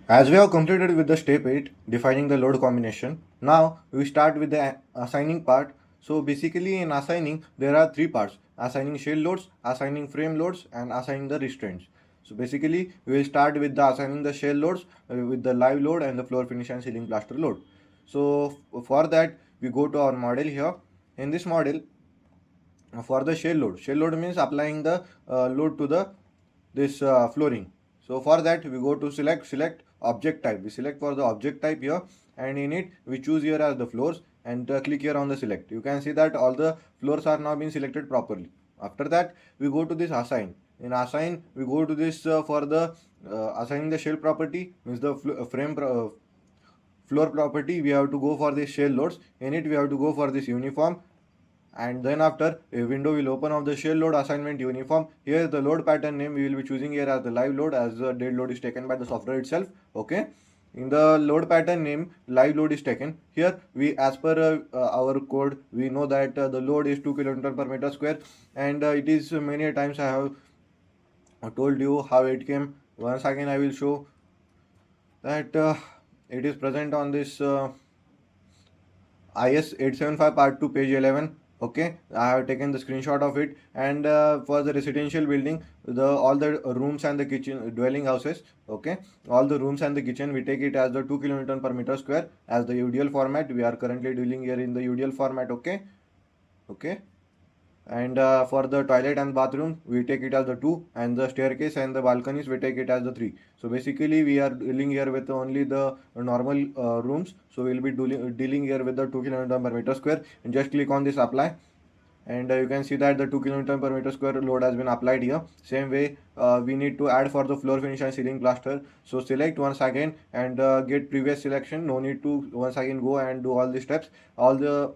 As we have completed with the step 8, defining the load combination, now we start with the assigning part. So basically in assigning, there are three parts: assigning shell loads, assigning frame loads, and assigning the restraints. So basically, we will start with the assigning the shell loads with the live load and the floor finish and ceiling plaster load. So for that, we go to our model here. In this model, for the shell load means applying the load to the this flooring. So for that we go to select object type. We select for the object type here, and in it we choose here as the floors, and click here on the select. You can see that all the floors are now being selected properly. After that we go to this assign. In assign we go to this for the assigning the shell property means the floor property. We have to go for the shell loads. In it we have to go for this uniform, and then after a window will open of the shell load assignment uniform. Here the load pattern name we will be choosing here as the live load, as the dead load is taken by the software itself. Okay, in the load pattern name live load is taken. Here we, as per our code, we know that the load is 2 kN per meter square, and it is many times I have told you how it came. Once again I will show that it is present on this IS 875 part 2 page 11. Okay, I have taken the screenshot of it. And for the residential building, the all the rooms and the kitchen dwelling houses, okay, all the rooms and the kitchen, we take it as the 2 kilonewton per meter square as the UDL format. We are currently dealing here in the UDL format. Okay, okay. And for the toilet and bathroom we take it as the 2, and the staircase and the balconies we take it as the 3. So basically we are dealing here with only the normal rooms, so we will be dealing here with the 2 kN per meter square. And just click on this apply, and you can see that the 2 kN per meter square load has been applied here. Same way we need to add for the floor finish and ceiling plaster. So select once again and get previous selection. No need to once again go and do all the steps. All the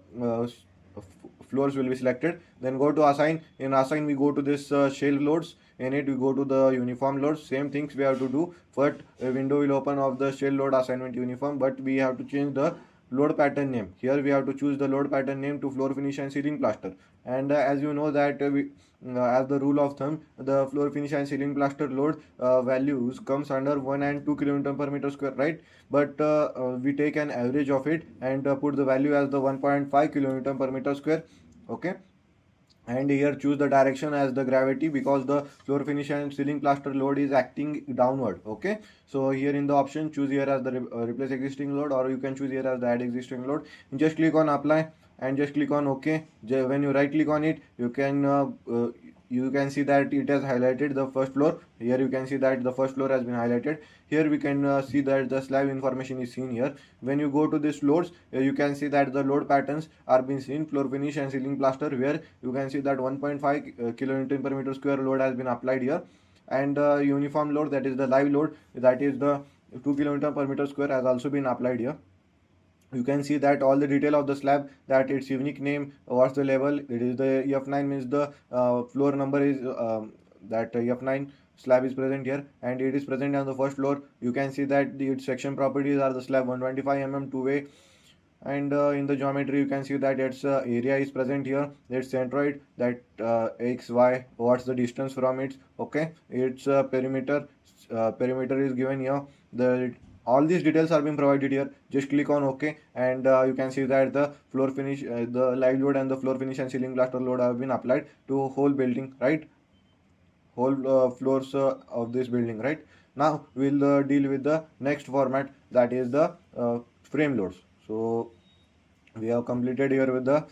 floors will be selected. Then go to assign. In assign we go to this shell loads. In it we go to the uniform loads. Same things we have to do, but a window will open of the shell load assignment uniform, but we have to change the load pattern name. Here we have to choose the load pattern name to floor finish and ceiling plaster. And as you know that as the rule of thumb, the floor finish and ceiling plaster load values comes under 1 and 2 kN per meter square, right? But we take an average of it and put the value as the 1.5 kN per meter square. Okay, and here choose the direction as the gravity, because the floor finish and ceiling plaster load is acting downward. Okay, so here in the option choose here as the replace existing load, or you can choose here as the add existing load. And just click on apply and just click on OK. When you right click on it, you can see that it has highlighted the first floor. Here you can see that the first floor has been highlighted. Here we can see that the slab information is seen here. When you go to this loads, you can see that the load patterns are being seen. Floor finish and ceiling plaster, where you can see that 1.5 kilonewton per meter square load has been applied here. And uniform load, that is the live load, that is the 2 kilonewton per meter square, has also been applied here. You can see that all the detail of the slab, that its unique name, what's the level, it is the F9 means the floor number is that F9 slab is present here, and it is present on the first floor. You can see that its section properties are the slab 125 mm two-way. And in the geometry you can see that its area is present here, its centroid, that x y, what's the distance from it. Okay, its perimeter is given here. The all these details are being provided here. Just click on OK, and you can see that the floor finish, the live load and the floor finish and ceiling plaster load have been applied to whole building, right? Whole floors of this building, right? Now we'll deal with the next format, that is the frame loads. So we have completed here with the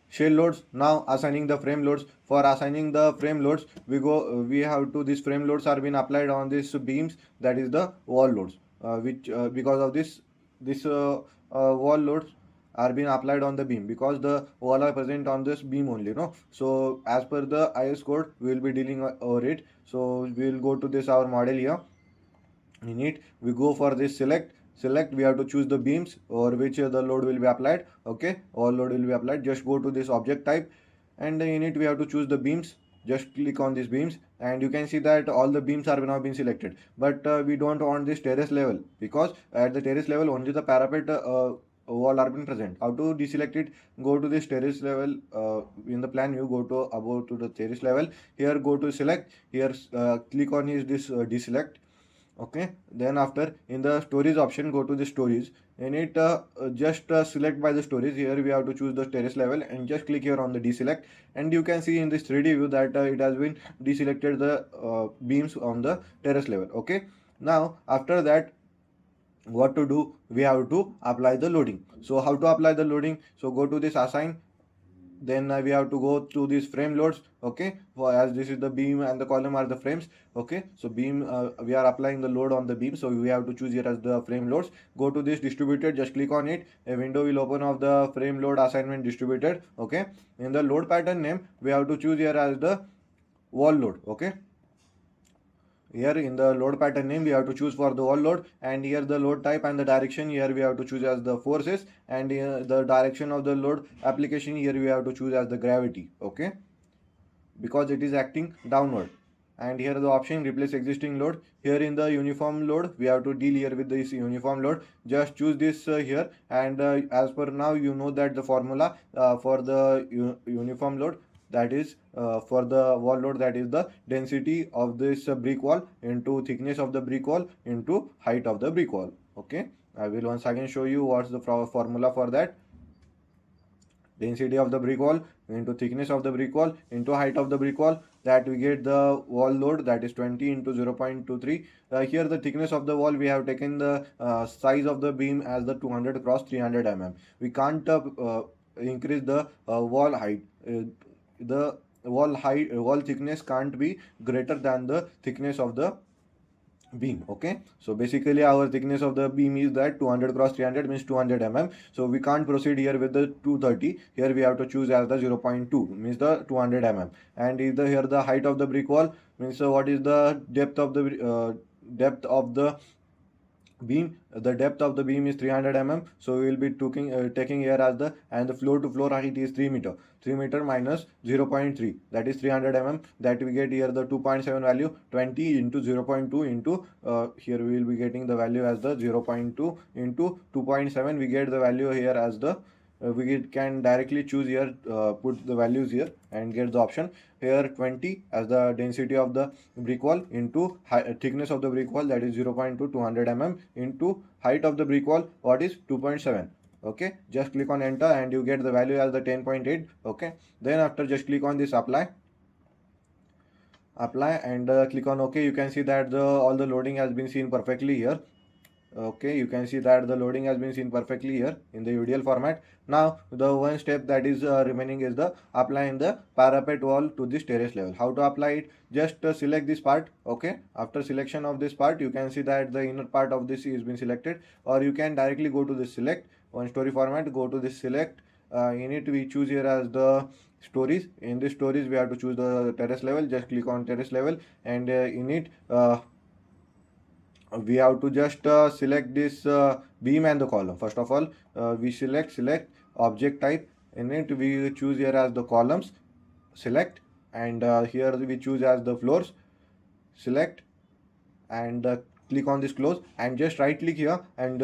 shell loads. Now assigning the frame loads. For assigning the frame loads, we have to, these frame loads are being applied on these beams, that is the wall loads, which because of this wall loads are being applied on the beam, because the wall are present on this beam only, no? So as per the IS code we will be dealing over it. So we will go to this our model here. In it we go for this select. We have to choose the beams over which the load will be applied. Okay, all load will be applied. Just go to this object type, and in it we have to choose the beams. Just click on these beams, and you can see that all the beams are now being selected. But we don't want this terrace level, because at the terrace level only the parapet wall are being present. How to deselect it? Go to this terrace level. In the plan view, go to above to the terrace level. Here go to select. Here click on this deselect. Okay, then after in the stories option, go to the stories. In it, just select by the stories. Here we have to choose the terrace level and just click here on the deselect, and you can see in this 3D view that it has been deselected the beams on the terrace level. Okay, now after that, what to do, we have to apply the loading. So how to apply the loading? So go to this assign, then we have to go to these frame loads. Okay, for as this is the beam and the column are the frames. Okay, so beam, we are applying the load on the beam, so we have to choose here as the frame loads. Go to this distributed, just click on it, a window will open of the frame load assignment distributed. Okay, in the load pattern name, we have to choose here as the wall load. Okay, here in the load pattern name, we have to choose for the wall load, and here the load type and the direction, here we have to choose as the forces, and the direction of the load application, here we have to choose as the gravity. Okay, because it is acting downward. And here the option replace existing load. Here in the uniform load, we have to deal here with this uniform load. Just choose this here, and as per now, you know that the formula for the uniform load, that is for the wall load, that is the density of this brick wall into thickness of the brick wall into height of the brick wall. Okay, I will once again show you what's the formula for that. Density of the brick wall into thickness of the brick wall into height of the brick wall, that we get the wall load, that is 20 into 0.23. Here the thickness of the wall, we have taken the size of the beam as the 200 cross 300 mm. We can't increase the wall height. The wall thickness can't be greater than the thickness of the beam. Okay, so basically our thickness of the beam is that 200 cross 300 means 200 mm. So we can't proceed here with the 230. Here we have to choose as the 0.2 means the 200 mm. And either here the height of the brick wall means what is the depth of the beam. The depth of the beam is 300 mm, so we will be taking here as the, and the floor to floor height is 3 meter. 3 meter minus 0.3, that is 300 mm, that we get here the 2.7 value. 20 into 0.2 into here we will be getting the value as the 0.2 into 2.7, we get the value here as the we can directly choose here, put the values here and get the option. Here 20 as the density of the brick wall into thickness of the brick wall, that is 0.2 200 mm into height of the brick wall, what is 2.7. Okay, just click on enter and you get the value as the 10.8. Okay, then after just click on this apply and click on OK. You can see that all the loading has been seen perfectly here. Okay, you can see that the loading has been seen perfectly here in the UDL format. Now the one step that is remaining is the applying the parapet wall to this terrace level. How to apply it? Just select this part. Okay, after selection of this part, you can see that the inner part of this is been selected, or you can directly go to this select one story format, go to this select. In it we choose here as the stories. In this stories we have to choose the terrace level. Just click on terrace level, and in it we have to just select this beam and the column. First of all, we select object type. In it we choose here as the columns, select, and here we choose as the floors, select, and click on this close, and just right click here and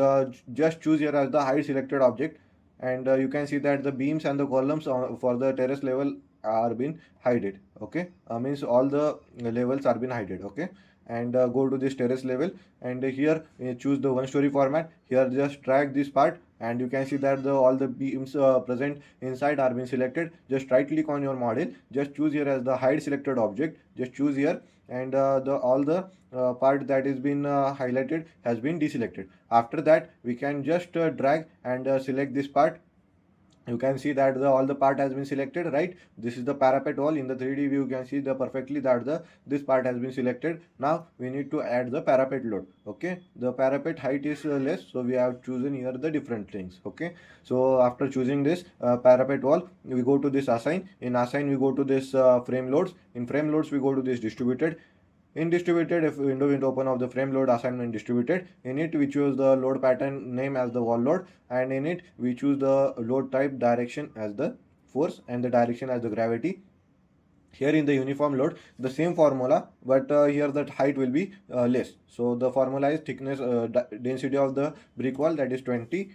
just choose here as the hide selected object. And you can see that the beams and the columns for the terrace level are been hided. Okay, means all the levels are been hided. Okay, and go to this terrace level, and here choose the one story format. Here just drag this part, and you can see that all the beams present inside are been selected. Just right click on your model, just choose here as the hide selected object, just choose here, and all the part that is been highlighted has been deselected. After that we can just drag and select this part. You can see that all the part has been selected, right? This is the parapet wall. In the 3D view you can see the perfectly that this part has been selected. Now we need to add the parapet load. Okay, the parapet height is less, so we have chosen here the different things. Okay, so after choosing this parapet wall, we go to this assign. In assign we go to this frame loads. In frame loads we go to this distributed. In distributed, if window will open of the frame load assignment distributed. In it we choose the load pattern name as the wall load, and in it we choose the load type direction as the force and the direction as the gravity. Here in the uniform load, the same formula, but here the height will be less. So the formula is thickness, density of the brick wall, that is 20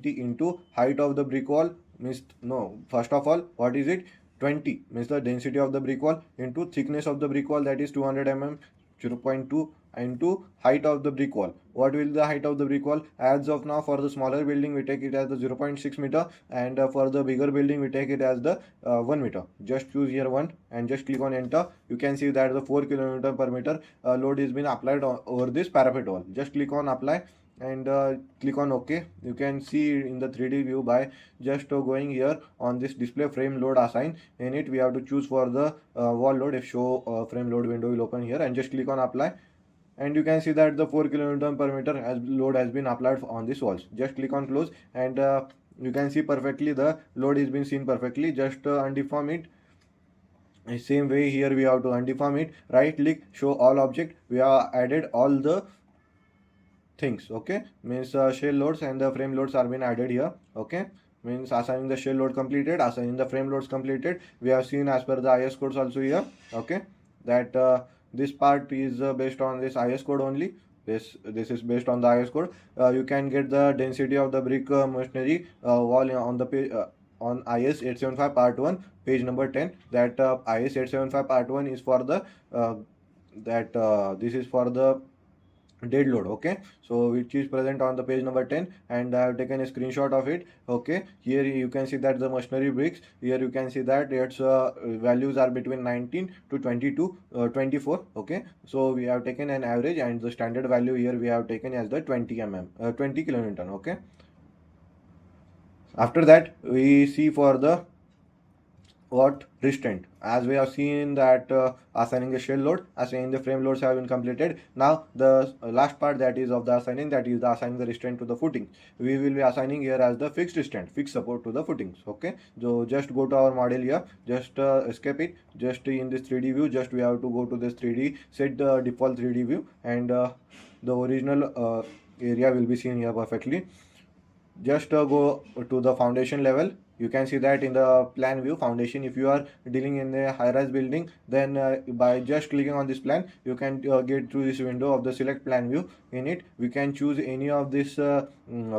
into height of the brick wall means, no, first of all, what is it? 20 means the density of the brick wall into thickness of the brick wall, that is 200 mm, 0.2, into height of the brick wall. What will the height of the brick wall? As of now, for the smaller building we take it as the 0.6 meter, and for the bigger building we take it as the 1 meter. Just choose here 1 and just click on enter. You can see that the 4 kN per meter load is been applied over this parapet wall. Just click on apply and click on OK. You can see in the 3D view by just going here on this display frame load assign. In it we have to choose for the wall load. If show frame load window will open here, and just click on apply, and you can see that the 4 kN per meter as load has been applied on this walls. Just click on close, and you can see perfectly the load is been seen perfectly. Just undeform it. Same way here we have to undeform it. Right click, show all object. We have added all the things. Okay, means shell loads and the frame loads are been added here. Okay, means assigning the shell load completed, assigning the frame loads completed. We have seen as per the IS codes also here. Okay, that this part is based on this IS code only. This is based on the IS code. You can get the density of the brick masonry wall on the page on IS 875 part 1 page number 10. That IS 875 part 1 is for the this is for the dead load. Okay, so which is present on the page number 10, and I have taken a screenshot of it. Okay, here you can see that the masonry bricks, here you can see that its values are between 19 to 22 24. Okay, so we have taken an average, and the standard value here we have taken as the 20 kilonewton. Okay, after that we see for the what restraint. As we have seen that assigning the shell load, assigning the frame loads have been completed. Now the last part, that is of the assigning, that is the assigning the restraint to the footing. We will be assigning here as the fixed restraint, fixed support to the footings. Okay, so just go to our model here, just escape it, just in this 3D view, just we have to go to this 3D, set the default 3D view, and the original area will be seen here perfectly. Just go to the foundation level. You can see that in the plan view foundation. If you are dealing in a high-rise building, then by just clicking on this plan, you can get through this window of the select plan view. In it we can choose any of these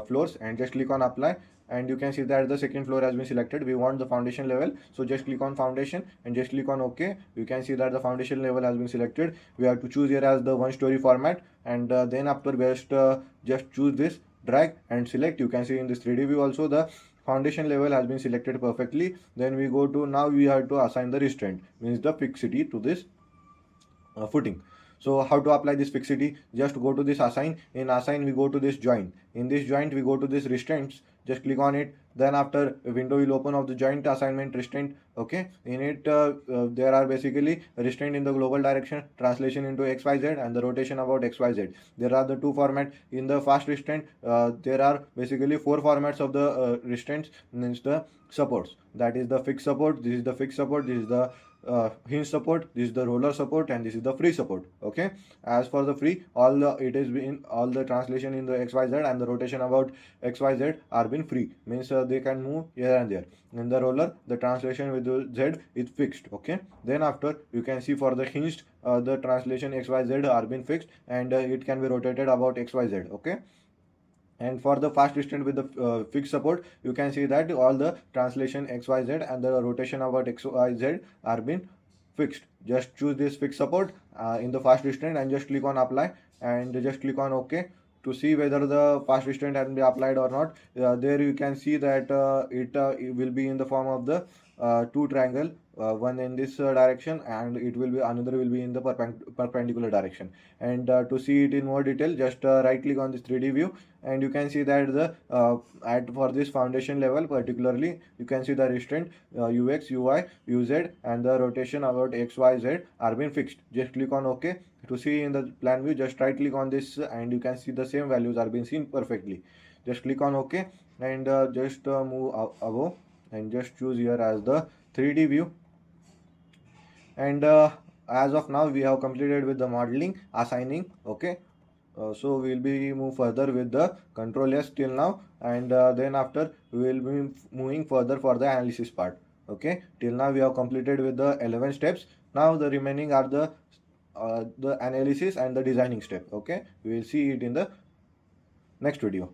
floors and just click on apply, and you can see that the second floor has been selected. We want the foundation level, so just click on foundation and just click on OK. You can see that the foundation level has been selected. We have to choose here as the 1-story format, and then after just choose this, drag and select. You can see in this 3D view also the foundation level has been selected perfectly. Then we go to, now we have to assign the restraint, means the fixity to this footing. So how to apply this fixity? Just go to this assign. In assign we go to this joint. In this joint we go to this restraints. Just click on it. Then after a window will open of the joint assignment restraint. Okay, in it there are basically restraint in the global direction, translation into XYZ, and the rotation about XYZ. There are the two formats. In the fast restraint there are basically 4 formats of the restraints, means the supports. That is the fixed support, this is the fixed support, this is the hinge support, this is the roller support, and this is the free support. Okay, as for the free, all the translation in the XYZ and the rotation about XYZ are been free, means they can move here and there. In the roller, the translation with the Z is fixed. Okay, then after you can see for the hinged, the translation XYZ are been fixed, and it can be rotated about XYZ. Okay, and for the fast restraint with the fixed support, you can see that all the translation XYZ and the rotation about XYZ are been fixed. Just choose this fixed support in the fast restraint and just click on apply, and just click on OK to see whether the fast restraint has been applied or not. There you can see that it will be in the form of the 2 triangle, one in this direction, and it will be another will be in the perpendicular direction. And to see it in more detail, just right click on this 3D view, and you can see that the for this foundation level particularly, you can see the restraint UX, UI, UZ, and the rotation about XYZ are been fixed. Just click on OK. To see in the plan view, just right click on this, and you can see the same values are being seen perfectly. Just click on OK, and just move above and just choose here as the 3D view. And as of now we have completed with the modeling, assigning. Okay, so we'll be move further with the control S till now, and then after we will be moving further for the analysis part. Okay, till now we have completed with the 11 steps. Now the remaining are the analysis and the designing step. Okay, we will see it in the next video.